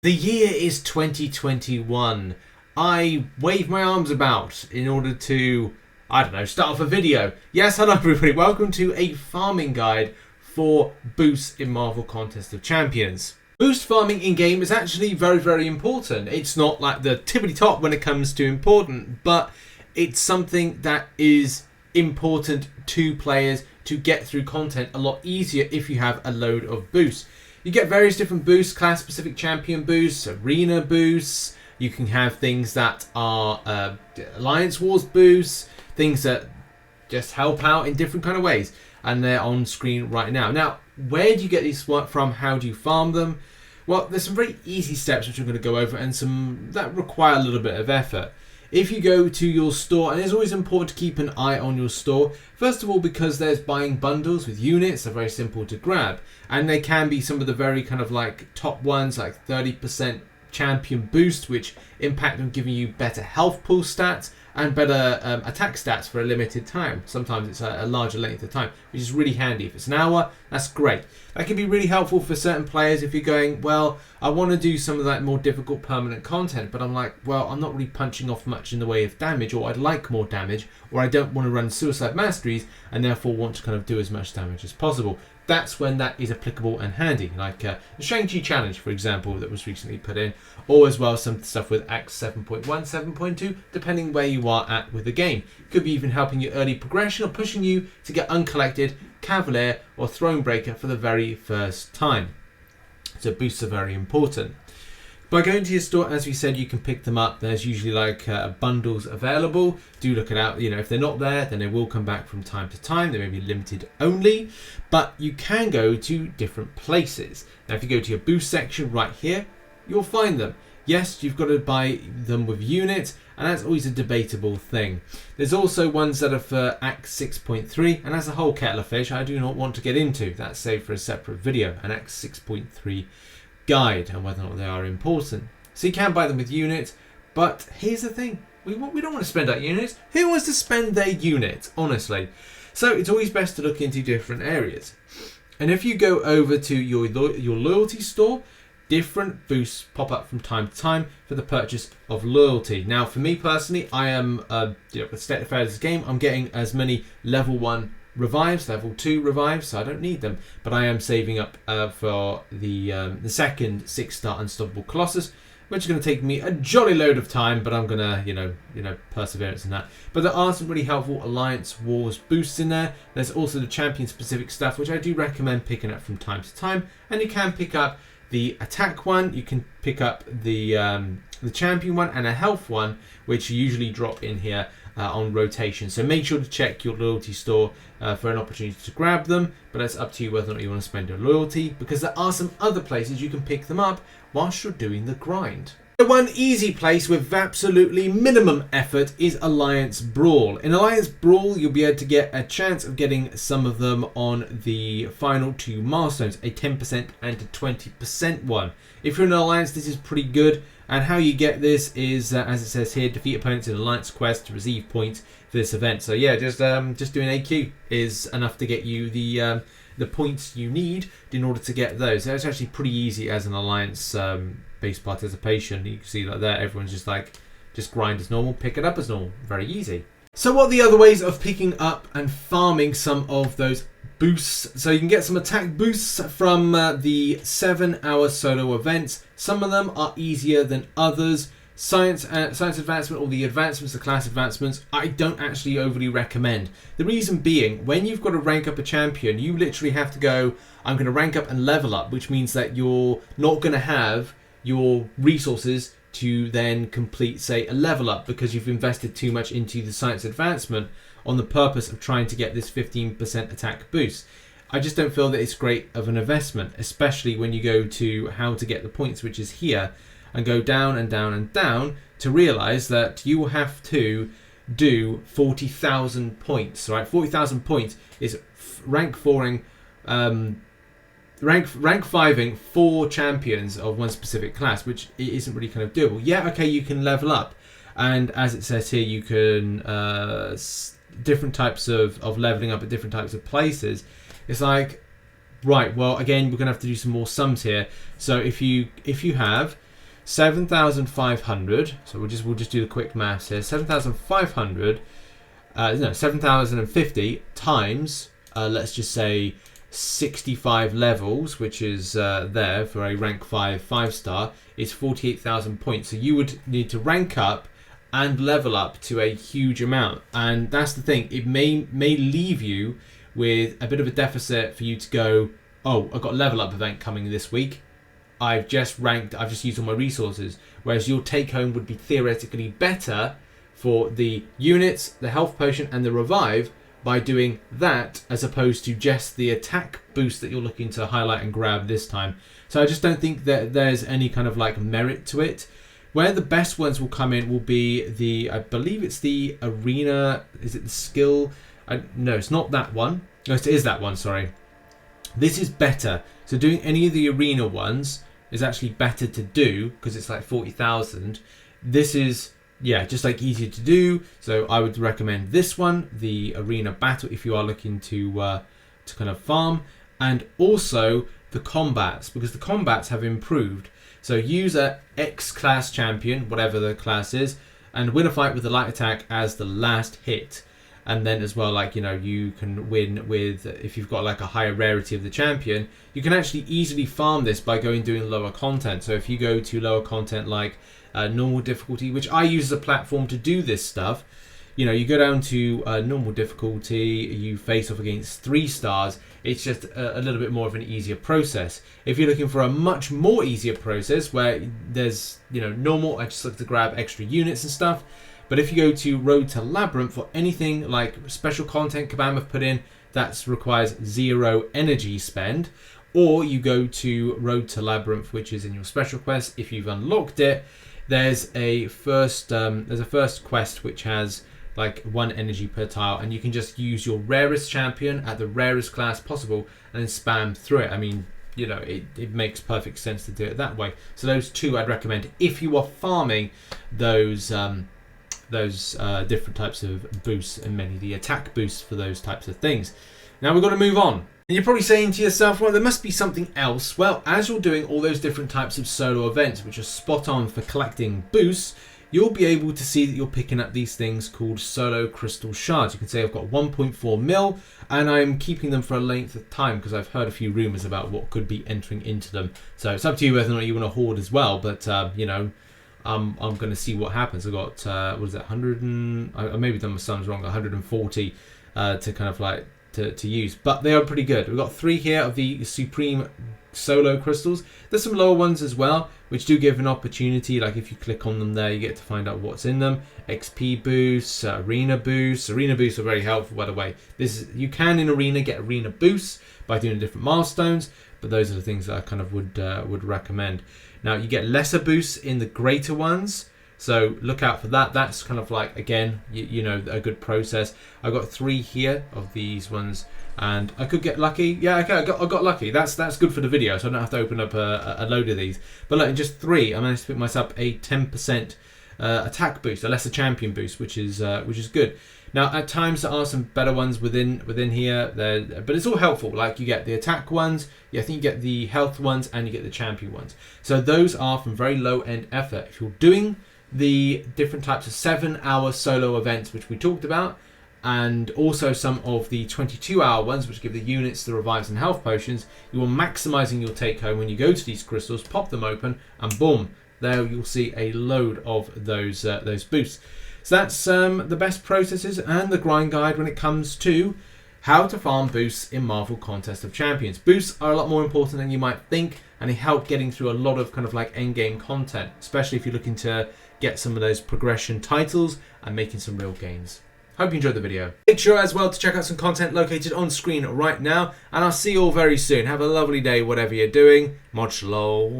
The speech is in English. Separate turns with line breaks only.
The year is 2021. I wave my arms about in order to, I don't know, start off a video. Yes, hello everybody, welcome to a farming guide for boosts in Marvel Contest of Champions. Boost farming in-game is actually very important. It's not like the tippity top when it comes to important, but it's something that is important to players to get through content a lot easier if you have a load of boosts. You get various different boosts, class-specific champion boosts, arena boosts. You can have things that are Alliance Wars boosts, things that just help out in different kind of ways. And they're on screen right now. Now, where do you get these from? How do you farm them? Well, there's some very easy steps which I'm going to go over and some that require a little bit of effort. If you go to your store, and it's always important to keep an eye on your store, first of all because there's buying bundles with units, they're very simple to grab, and they can be some of the very kind of like top ones, like 30% champion boost, which impact on giving you better health pool stats and better attack stats for a limited time. Sometimes it's a larger length of time, which is really handy. If it's an hour, that's great. That can be really helpful for certain players if you're going, well, I want to do some of that more difficult permanent content, but I'm like, well, I'm not really punching off much in the way of damage, or I'd like more damage, or I don't want to run suicide masteries and therefore want to kind of do as much damage as possible. That's when that is applicable and handy, like the Shang-Chi challenge, for example, that was recently put in, or as well some stuff with Act 7.1, 7.2, depending where you are at with the game. Could be even helping you early progression or pushing you to get uncollected, Cavalier or Thronebreaker for the very first time. So boosts are very important. By going to your store, as we said, you can pick them up. There's usually like bundles available. Do look it out. You know, if they're not there, then they will come back from time to time. They may be limited only, but you can go to different places. Now, if you go to your boost section right here, you'll find them. Yes, you've got to buy them with units, and that's always a debatable thing. There's also ones that are for Act 6.3, and that's a whole kettle of fish I do not want to get into. That's saved for a separate video, an Act 6.3 guide and whether or not they are important. So you can buy them with units, but here's the thing. We don't want to spend our units. Who wants to spend their units, honestly? So it's always best to look into different areas. And if you go over to your loyalty store, different boosts pop up from time to time for the purchase of loyalty. Now, for me personally, I am with State of Affairs game, I'm getting as many level 1 revives, level 2 revives, so I don't need them, but I am saving up for the second 6-star Unstoppable Colossus, which is going to take me a jolly load of time, but I'm gonna perseverance in that. But there are some really helpful Alliance Wars boosts in there. There's also the champion specific stuff, which I do recommend picking up from time to time, and you can pick up the attack one, you can pick up the champion one and a health one, which usually drop in here on rotation. So make sure to check your loyalty store for an opportunity to grab them, but that's up to you whether or not you want to spend your loyalty, because there are some other places you can pick them up whilst you're doing the grind. The one easy place with absolutely minimum effort is Alliance Brawl. In Alliance Brawl, you'll be able to get a chance of getting some of them on the final 2 milestones, a 10% and a 20% one. If you're in an Alliance, this is pretty good. And how you get this is, as it says here, defeat opponents in Alliance Quest to receive points for this event. So yeah, just doing AQ is enough to get you the points you need in order to get those. So it's actually pretty easy as an Alliance based participation. You can see that there, everyone's just grind as normal, pick it up as normal. Very easy. So what are the other ways of picking up and farming some of those boosts? So you can get some attack boosts from the 7-hour solo events. Some of them are easier than others. Science advancement, or the advancements, the class advancements, I don't actually overly recommend. The reason being, when you've got to rank up a champion, you literally have to go, I'm going to rank up and level up, which means that you're not going to have your resources to then complete, say, a level up, because you've invested too much into the science advancement on the purpose of trying to get this 15% attack boost. I just don't feel that it's great of an investment, especially when you go to how to get the points, which is here, and go down and down and down to realize that you will have to do 40,000 points, right? 40,000 points is rank 5ing 4 champions of one specific class, which isn't really kind of doable. Yeah, okay, you can level up, and as it says here, you can different types of leveling up at different types of places. It's like, right, well, again, we're gonna have to do some more sums here. So if you have 7,500. So we'll just do the quick maths here. 7,500. No, 7,050 times. Let's just say 65 levels, which is there for a rank 5 star, is 48,000 points. So you would need to rank up and level up to a huge amount. And that's the thing. It may leave you with a bit of a deficit for you to go, oh, I've got a level up event coming this week. I've just used all my resources. Whereas your take home would be theoretically better for the units, the health potion, and the revive by doing that, as opposed to just the attack boost that you're looking to highlight and grab this time. So I just don't think that there's any kind of like merit to it. Where the best ones will come in will be I believe it's the arena. Is it the skill? No, it's not that one. No, it is that one, sorry. This is better. So doing any of the arena ones is actually better to do because it's like 40,000. This is, yeah, just like easier to do. So I would recommend this one, the arena battle, if you are looking to kind of farm, and also the combats, because the combats have improved. So use a X class champion, whatever the class is, and win a fight with the light attack as the last hit. And then as well, like, you know, you can win with, if you've got like a higher rarity of the champion, you can actually easily farm this by doing lower content. So if you go to lower content like normal difficulty, which I use as a platform to do this stuff, you know, you go down to normal difficulty, you face off against 3 stars, it's just a little bit more of an easier process. If you're looking for a much more easier process where there's, you know, normal, I just like to grab extra units and stuff. But if you go to Road to Labrynth for anything like special content Kabam have put in, that requires 0 energy spend. Or you go to Road to Labrynth, which is in your special quest. If you've unlocked it, there's a first quest which has like 1 energy per tile, and you can just use your rarest champion at the rarest class possible and then spam through it. I mean, you know, it makes perfect sense to do it that way. So those 2 I'd recommend if you are farming those different types of boosts, and mainly the attack boosts for those types of things. Now we've got to move on. And you're probably saying to yourself, well, there must be something else. Well, as you're doing all those different types of solo events, which are spot on for collecting boosts, you'll be able to see that you're picking up these things called solo crystal shards. You can say I've got 1.4 mil, and I'm keeping them for a length of time because I've heard a few rumors about what could be entering into them. So it's up to you whether or not you want to hoard as well, but you know, I'm going to see what happens. I've got, what is it, 100 and... I maybe done my sums wrong, 140 to kind of like, to use. But they are pretty good. We've got 3 here of the Supreme Solo Crystals. There's some lower ones as well, which do give an opportunity. Like if you click on them there, you get to find out what's in them. XP boosts, arena boosts. Arena boosts are very helpful, by the way. You can in arena get arena boosts by doing different milestones, but those are the things that I kind of would recommend. Now you get lesser boosts in the greater ones, so look out for that. That's kind of like, again, you know, a good process. I got 3 here of these ones, and I could get lucky. Yeah, okay, I got lucky. That's good for the video, so I don't have to open up a load of these. But look, in just 3, I managed to pick myself a 10% attack boost, a lesser champion boost, which is good. Now, at times there are some better ones within here, but it's all helpful. Like you get the attack ones, I think you get the health ones, and you get the champion ones. So those are from very low end effort. If you're doing the different types of 7-hour solo events, which we talked about, and also some of the 22-hour ones, which give the units the revives and health potions, you are maximizing your take home when you go to these crystals, pop them open, and boom, there you'll see a load of those boosts. So that's the best processes and the grind guide when it comes to how to farm boosts in Marvel Contest of Champions. Boosts are a lot more important than you might think, and they help getting through a lot of kind of like endgame content, especially if you're looking to get some of those progression titles and making some real gains. Hope you enjoyed the video. Make sure as well to check out some content located on screen right now, and I'll see you all very soon. Have a lovely day, whatever you're doing. Much love.